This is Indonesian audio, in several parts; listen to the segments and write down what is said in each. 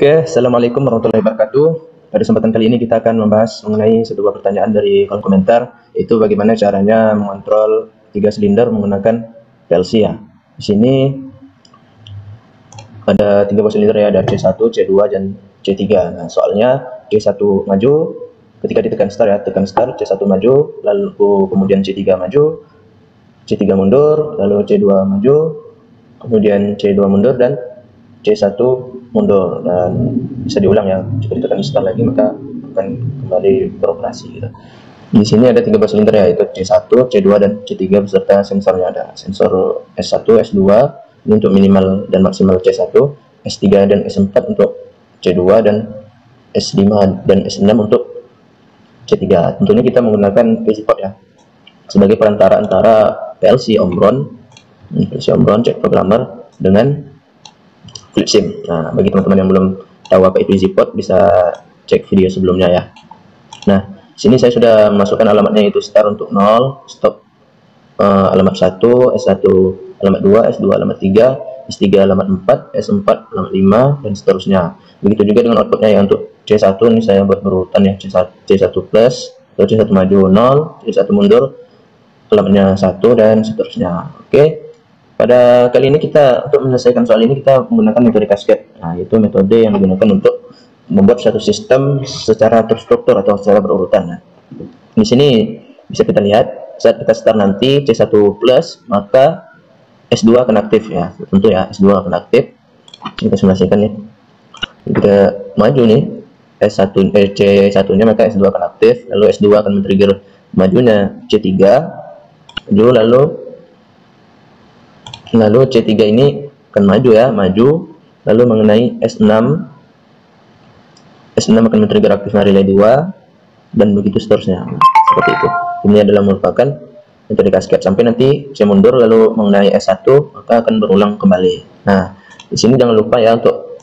Oke, Assalamualaikum warahmatullahi wabarakatuh. Pada kesempatan kali ini kita akan membahas mengenai sebuah pertanyaan dari kolom komentar, yaitu bagaimana caranya mengontrol 3 silinder menggunakan PLC ya. Di sini ada 3 buah silinder ya, ada C1, C2, dan C3. Nah, soalnya C1 maju ketika ditekan start ya, tekan start, C1 maju, lalu kemudian C3 maju, C3 mundur, lalu C2 maju, kemudian C2 mundur, dan C1 mundur, dan bisa diulang ya. Jika ditekan start lagi maka akan kembali beroperasi gitu. Di sini ada 3 buah silinder ya, yaitu C1, C2, dan C3 beserta sensornya. Ada sensor S1, S2 ini untuk minimal dan maksimal C1, S3 dan S4 untuk C2, dan S5 dan S6 untuk C3. Tentunya kita menggunakan PLC port ya sebagai perantara antara PLC Omron check programmer dengan flip sim. Nah, bagi teman-teman yang belum tahu apa itu PLC port, bisa cek video sebelumnya ya. Nah, sini saya sudah memasukkan alamatnya, yaitu start untuk 0, stop alamat 1, S1 alamat 2, S2 alamat 3, S3 alamat 4, S4 alamat 5, dan seterusnya. Begitu juga dengan outputnya ya. Untuk C1 ini saya buat berurutan ya, C1 plus, lalu C1 maju 0, C1 mundur, alamatnya 1, dan seterusnya. Oke. Pada kali ini kita untuk menyelesaikan soal ini kita menggunakan metode kasket. Nah, itu metode yang digunakan untuk membuat satu sistem secara terstruktur atau secara berurutan. Nah, di sini bisa kita lihat saat kita start nanti C1 plus, maka S2 akan aktif ya. Tentu ya, S2 akan aktif. Kita simulasikan nih. Kita maju nih C1-nya, maka S2 akan aktif, lalu S2 akan men-trigger majunya C3, lalu C3 ini akan maju ya, lalu mengenai S6 akan men-trigger aktifnya relay 2, dan begitu seterusnya. Seperti itu. Ini adalah merupakan metode kasket sampai nanti C mundur lalu mengenai S1, maka akan berulang kembali. Nah, di sini jangan lupa ya, untuk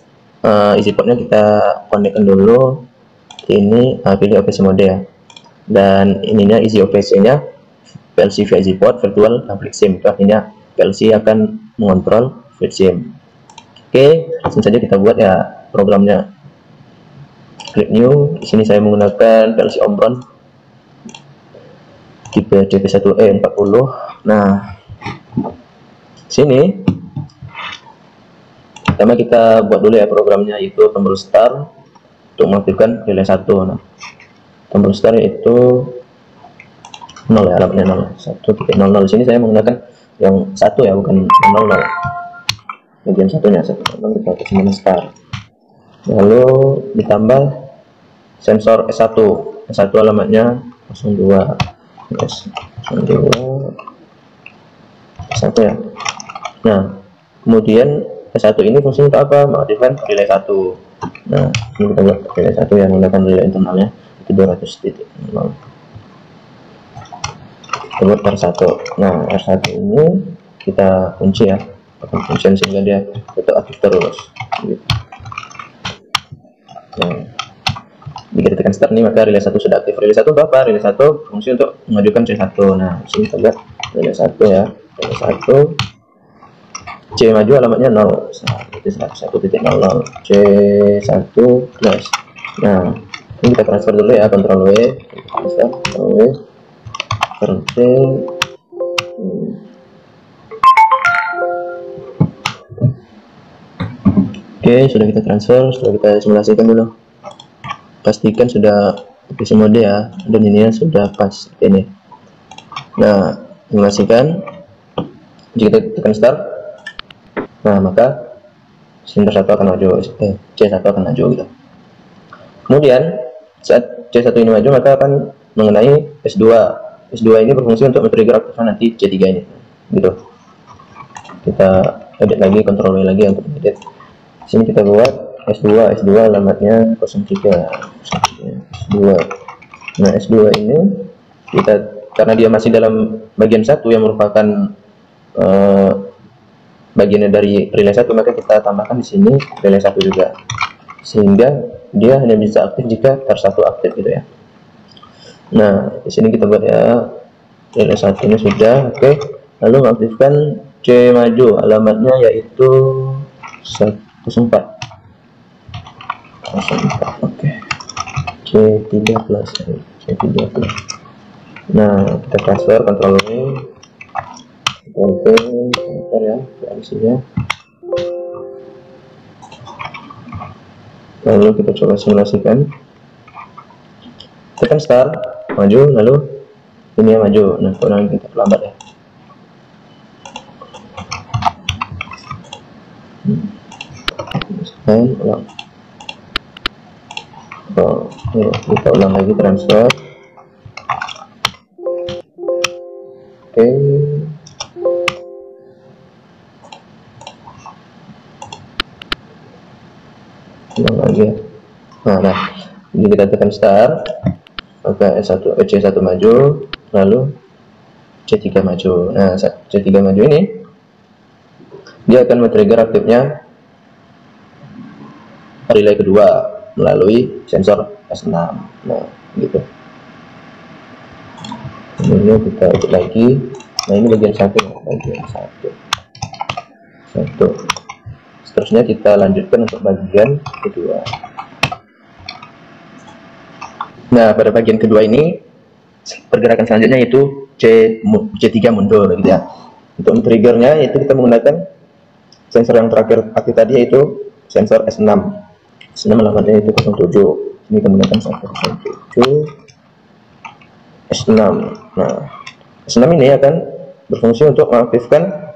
isi portnya kita konekkan dulu. Ini pilih OPC mode ya, dan ininya isi OPC-nya PLC via isi port virtual flip sim. Itu artinya PLC akan mengontrol flip sim. Oke, langsung saja kita buat ya programnya. Klik new. Di sini saya menggunakan PLC Omron tipe CP1E40. Nah, sini pertama kita buat dulu ya programnya, yaitu tombol start untuk mengaktifkan relay 1. Nah, tombol start itu 0 ya, alamatnya 0, 1.00. Di sini saya menggunakan yang 1 ya, bukan 00. Bagian satunya 1.0 kita aktifkan start. Lalu ditambah sensor S1 alamatnya 02, S1 ya. Nah, kemudian S1 ini fungsinya untuk apa? Mengaktifkan relay 1. Nah, ini kita buat relay 1 yang menggunakan relay internalnya itu 200.0. Kita buat R1. Nah, R1 ini kita kunci ya, pakai function sehingga dia tetap aktif terus gitu. Nah, jika ditekan start nih, maka relay 1 sudah aktif. Relay 1 apa? Relay 1 fungsi untuk mengajukan C1. Nah, di sini kita lihat relay 1 ya. Relay 1 C maju alamatnya 0. Itu 1.00 C1 plus. Nah, ini kita transfer dulu ya, Ctrl W, Oke, sudah kita transfer, sudah kita simulasikan dulu. Pastikan sudah OPC mode ya, dan ini sudah pas ini. Nah, simulasikan. Jika kita tekan start, nah maka silinder 1 akan maju, C1 akan maju gitu. Kemudian saat C1 ini maju, maka akan mengenai S2. S2 ini berfungsi untuk men-trigger aktifan nanti C3 ini gitu. Kita edit lagi, Ctrl W lagi untuk edit. Sini kita buat S2 alamatnya 03, S2. Nah, S2 ini kita, karena dia masih dalam bagian 1 yang merupakan bagiannya dari relay 1, maka kita tambahkan di sini relay 1 juga, sehingga dia hanya bisa aktif jika R1 aktif gitu ya. Nah, di sini kita buat ya relay 1 ini sudah oke. Lalu mengaktifkan C maju, alamatnya yaitu 104. Oke, C3 plus C3 plus. Nah, kita transfer Ctrl V, Ctrl ya fungsinya. Lalu kita coba simulasikan, tekan start, maju, lalu ini yang maju. Nah, sekarang kita perlambat ya. Ulang. Ya, kita ulang lagi transfer. Oke. Ulang lagi ya. Nah, ini kita tekan start, maka C1 maju, lalu C3 maju. Nah, C3 maju ini dia akan men-trigger aktifnya relay kedua melalui sensor S6. Nah, gitu. Ini kita ikut lagi. Nah, ini bagian satu. Seterusnya kita lanjutkan untuk bagian kedua. Nah, pada bagian kedua ini pergerakan selanjutnya yaitu C3 mundur gitu ya. Untuk triggernya itu kita menggunakan sensor yang terakhir aktif tadi yaitu sensor S6. S6 alamatnya itu 07. Ini kita menggunakan sensor 07 S6. Nah, S6 ini akan berfungsi untuk mengaktifkan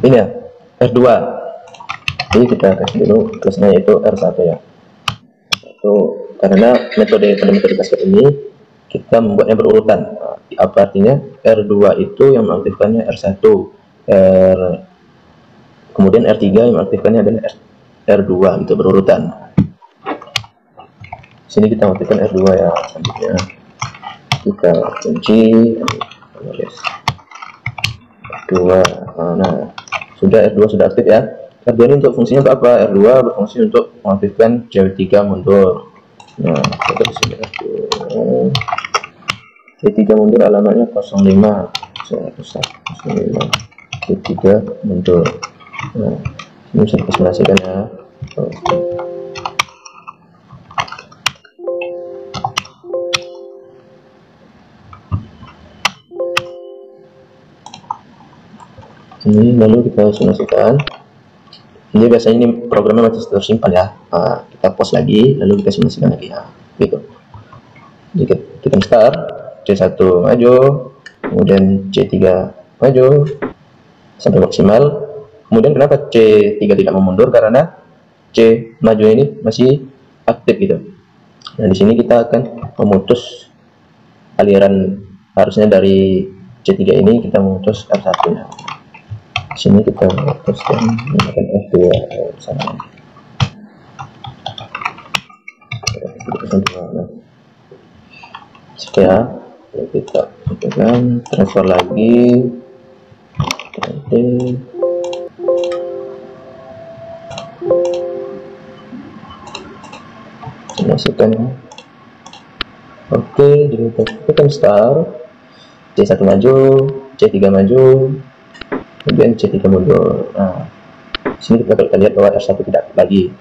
ini ya, R2. Jadi kita kasih dulu tulisnya itu R1 ya. Itu karena pada metode basket ini kita membuatnya berurutan. Apa artinya? R2 itu yang mengaktifkannya R1, kemudian R3 yang mengaktifkannya adalah R2, itu berurutan. Sini kita aktifkan R2 ya. Selanjutnya kita kunci R2. Nah, R2 sudah aktif ya. R2 ini untuk fungsinya untuk apa? R2 berfungsi untuk mengaktifkan C3 mundur. Nah, kita di sini C3 mundur alamatnya 05 C3 mundur. Nah, ini bisa disimulasikan ya. Ini lalu kita simulasikan. Ini biasanya ini programnya masih tersimpan ya. Nah, kita pause lagi, lalu kita simulasikan lagi ya. Gitu. Jika kita start, C1 maju, kemudian C3 maju sampai maksimal. Kemudian kenapa C3 tidak memundur? Karena C maju ini masih aktif gitu. Nah, di sini kita akan memutus aliran, harusnya dari C3 ini kita memutus R1 nya. Sini kita memutuskan menggunakan F2 sama. Ya, kita tekan transfer lagi. Masukkan ya. Oke, jadi kita tekan start, C1 maju, C3 maju, kemudian C3 mundur. Nah, sini kita lihat bahwa R1 tidak lagi.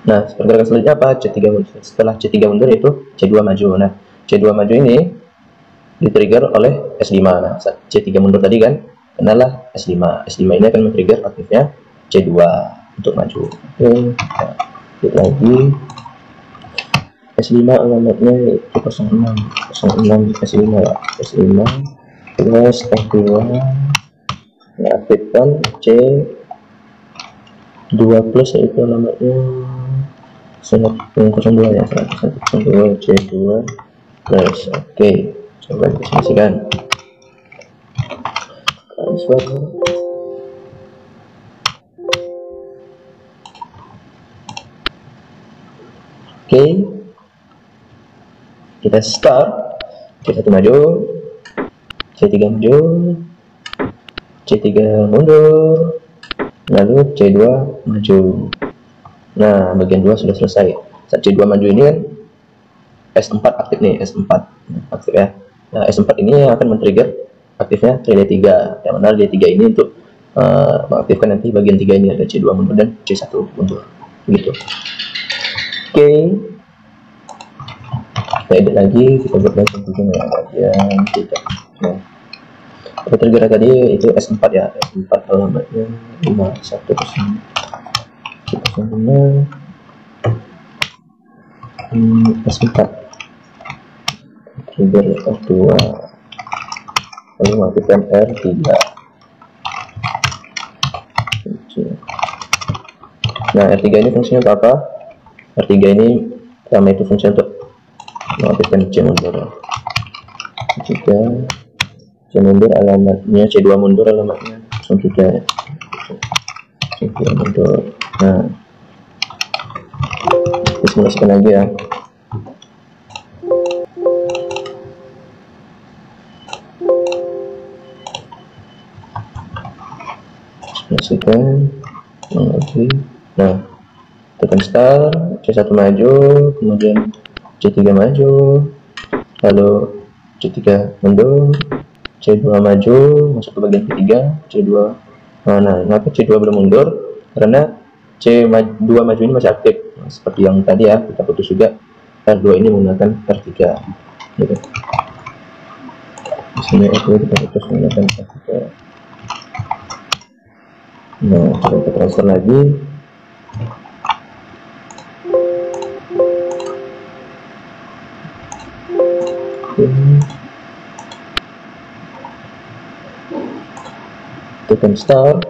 Nah, pergerakan selanjutnya apa? C3 mundur. Setelah C3 mundur itu C2 maju. Nah, C2 maju ini di-trigger oleh S5. Nah, C3 mundur tadi kan kenalah S5. S5 ini akan men-trigger aktifnya C2 untuk maju. Oke, kita lihat lagi. S5 alamatnya itu 06 S5 ya. S5 plus F2 mengaktifkan C2 plus, yaitu alamatnya 102 ya, 102 C2 plus. Oke, coba disimulasikan. Transfer. Oke, kita start. C1 maju, C3 maju, C3 mundur, lalu C2 maju. Nah, bagian 2 sudah selesai. Saat C2 maju ini kan S4 aktif nih, S4 aktif ya. Nah, S4 ini akan men-trigger aktifnya relay 3, yang mana relay 3 ini untuk mengaktifkan nanti bagian 3 ini, ada C2 mundur dan C1 mundur. gitu. Oke, kita edit lagi, kita buat lagi bagian tidak. Nah, trigger tadi itu S4 ya, S4 alamatnya 510 S4 trigger F2 lalu matikan R3. Nah, R3 ini fungsinya untuk apa? R3 ini pertama itu fungsi untuk mengaktifkan C mundur. Jika C mundur alamatnya, C2 mundur alamatnya 03, C2 mundur. Nah, kita simulasikan lagi ya. Simulasikan lagi. Nah, tekan start, C1 maju, kemudian C3 maju, lalu C3 mundur, C2 maju, masuk ke bagian ketiga, C2. Nah, kenapa C2 belum mundur? Karena C2 maju ini masih aktif. Nah, seperti yang tadi ya, kita putus juga R2 ini menggunakan R3 gitu. Di sini R2 kita putus menggunakan R3. Nah, coba kita transfer lagi. Tekan start,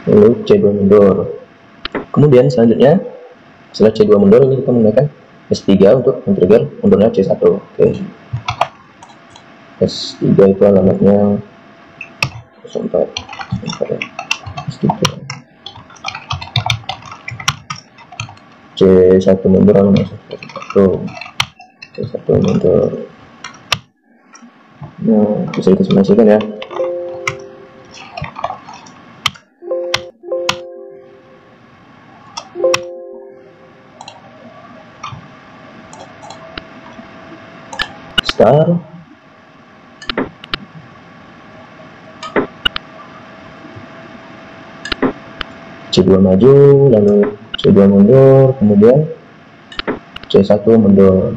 lalu C2 mundur. Kemudian selanjutnya setelah C2 mundur ini kita menggunakan S3 untuk men-trigger mundurnya C1. Oke. S3 itu alamatnya 04 S3. C1 mundur alamatnya 1. C1 mundur. Nah, bisa kita simulasikan ya. Start, C2 maju, lalu C2 mundur, kemudian C1 mundur.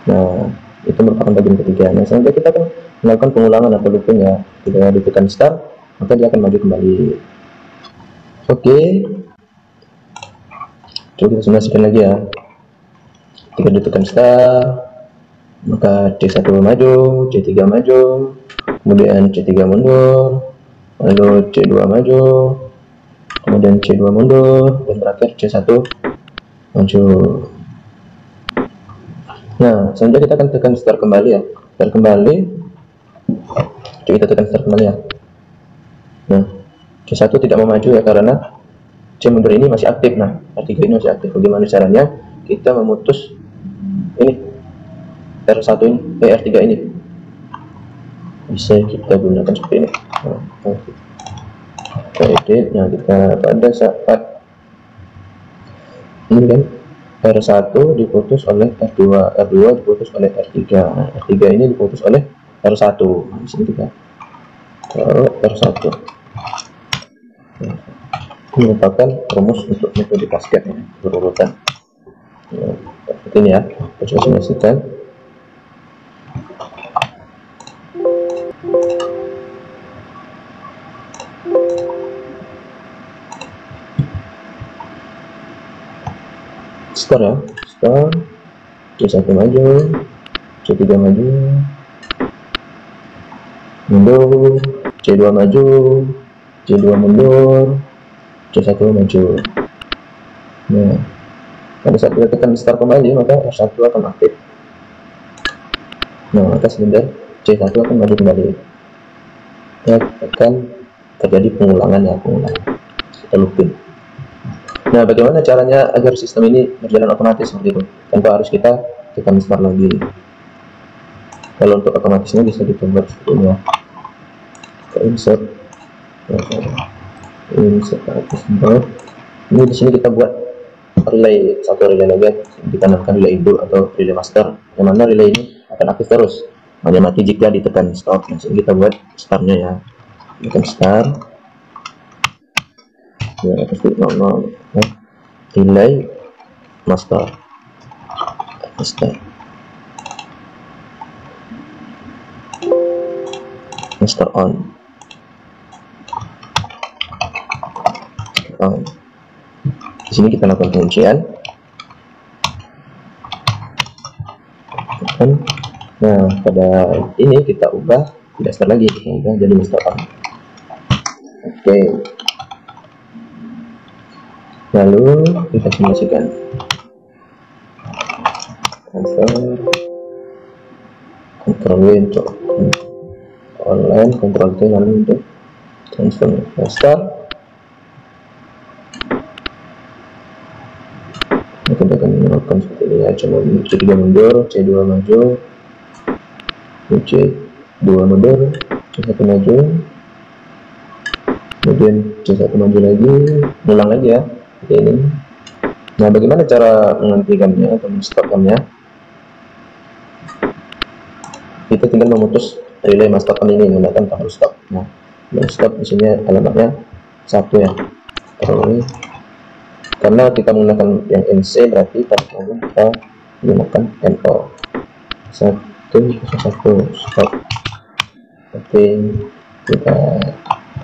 Nah, itu merupakan bagian ketiga. Nah, selanjutnya kita akan melakukan pengulangan atau looping ya. Ketika ditekan start, maka dia akan maju kembali. Oke, coba kita simulasikan lagi ya. Ketika ditekan start, maka C1 maju, C3 maju, kemudian C3 mundur, lalu C2 maju, kemudian C2 mundur, dan terakhir C1 maju. Nah, selanjutnya kita akan tekan start kembali ya. Start kembali, coba kita tekan start kembali ya. Nah, C1 tidak mau maju ya karena C mundur ini masih aktif. Nah, R3 ini masih aktif. Bagaimana caranya? Kita memutus ini R1 ini, R3 ini bisa kita gunakan seperti ini. Kita edit. Nah, kita pada saat ini kan R1 diputus oleh R2, R2 diputus oleh R3. Nah, R3 ini diputus oleh R1. Nah, di sini kita taruh R1. Ini merupakan rumus untuk metode kasket ya, berurutan. Nah, seperti ini ya. Kita simulasikan. Start ya, start, C1 maju, C3 maju, mundur, C2 maju, C2 mundur, C1 maju. Nah, pada saat kita tekan start kembali, maka R1 akan aktif. Nah, maka silinder C1 akan maju kembali. Ya, akan terjadi pengulangan ya, pengulangan. Kita looping. Nah, bagaimana caranya agar sistem ini berjalan otomatis seperti itu, tanpa harus kita tekan start lagi. Kalau untuk otomatisnya bisa dicoba seperti ini ya. Kita insert, ini di sini kita buat relay, satu relay lagi, kita namakan relay induk atau relay master. Yang mana relay ini akan aktif terus, hanya mati jika ditekan stop. Nah, sini kita buat startnya ya, tekan start ya, pasti 00 ya. Delay master on. Di sini kita lakukan penguncian. Nah, pada ini kita ubah tidak start lagi, kita ubah jadi master on. Oke. Lalu kita simulasikan. Transfer. Ctrl W untuk online, Ctrl T lalu untuk transfer master. Kita akan melakukan seperti ini ya, coba C3 mundur, C2 maju, C2 mundur, C1 maju, kemudian C1 maju lagi, ulang lagi ya, seperti ini. Nah, bagaimana cara menghentikannya atau menstopkannya? Kita tinggal memutus relay master on ini menggunakan tombol stop. Nah, stop di sini alamatnya 1 ya, terus karena kita menggunakan yang NC berarti pada kita menggunakan NO 101 stop. Oke, kita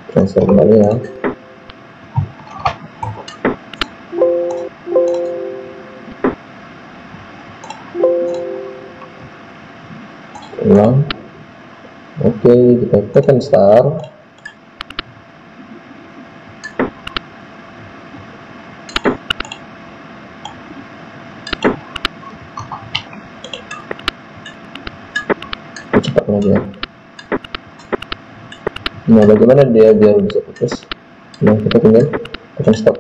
transfer kembali ya. Ulang. Oke, kita tekan start. Cepat aja. Nah, bagaimana dia biar bisa putus? Nah, kita tinggal tekan stop.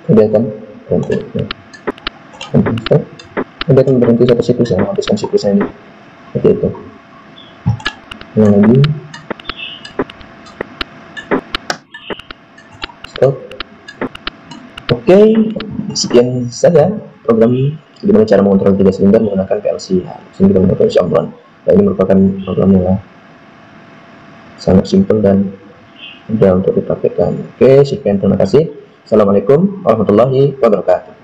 Dia akan berhenti. Ya. Stop. Dia akan berhenti satu siklus ya, menghabiskan siklusnya ini. Seperti itu. Yang lagi. Stop. Oke, sekian saja program bagaimana cara mengontrol 3 silinder menggunakan PLC. Sini kita menggunakan PLC Omron. Nah, ini merupakan programnya ya, sangat simpel dan mudah untuk dipraktekkan. Oke, sekian, terima kasih. Assalamualaikum warahmatullahi wabarakatuh.